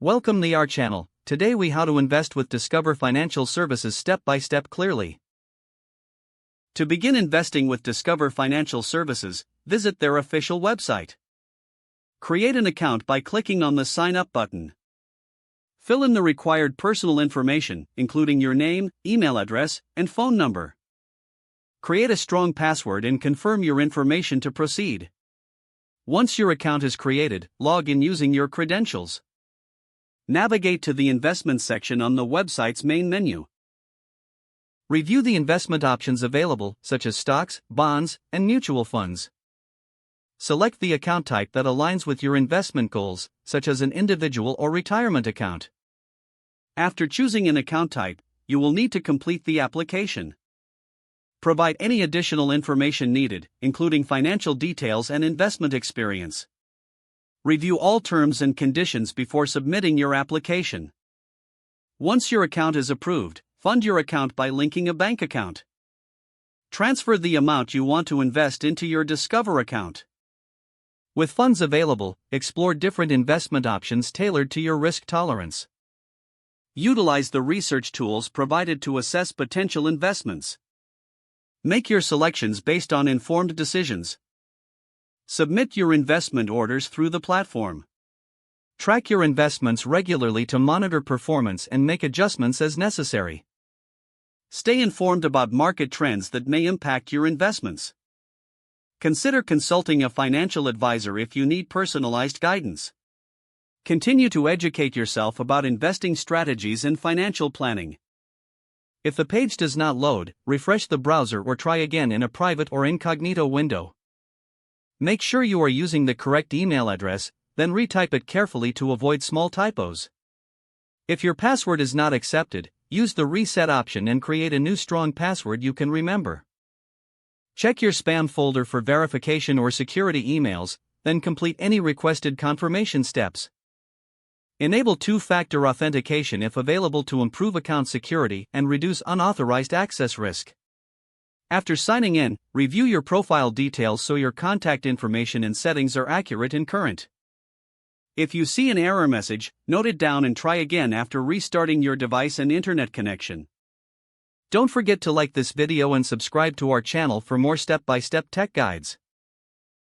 Welcome to our channel. Today we how to invest with Discover Financial Services step by step clearly. To begin investing with Discover Financial Services, visit their official website. Create an account by clicking on the Sign Up button. Fill in the required personal information, including your name, email address, and phone number. Create a strong password and confirm your information to proceed. Once your account is created, log in using your credentials. Navigate to the Investment section on the website's main menu. Review the investment options available, such as stocks, bonds, and mutual funds. Select the account type that aligns with your investment goals, such as an individual or retirement account. After choosing an account type, you will need to complete the application. Provide any additional information needed, including financial details and investment experience. Review all terms and conditions before submitting your application. Once your account is approved, fund your account by linking a bank account. Transfer the amount you want to invest into your Discover account. With funds available, explore different investment options tailored to your risk tolerance. Utilize the research tools provided to assess potential investments. Make your selections based on informed decisions. Submit your investment orders through the platform. Track your investments regularly to monitor performance and make adjustments as necessary. Stay informed about market trends that may impact your investments. Consider consulting a financial advisor if you need personalized guidance. Continue to educate yourself about investing strategies and financial planning. If the page does not load, refresh the browser or try again in a private or incognito window. Make sure you are using the correct email address, then retype it carefully to avoid small typos. If your password is not accepted, use the reset option and create a new strong password you can remember. Check your spam folder for verification or security emails, then complete any requested confirmation steps. Enable two-factor authentication if available to improve account security and reduce unauthorized access risk. After signing in, review your profile details so your contact information and settings are accurate and current. If you see an error message, note it down and try again after restarting your device and internet connection. Don't forget to like this video and subscribe to our channel for more step-by-step tech guides.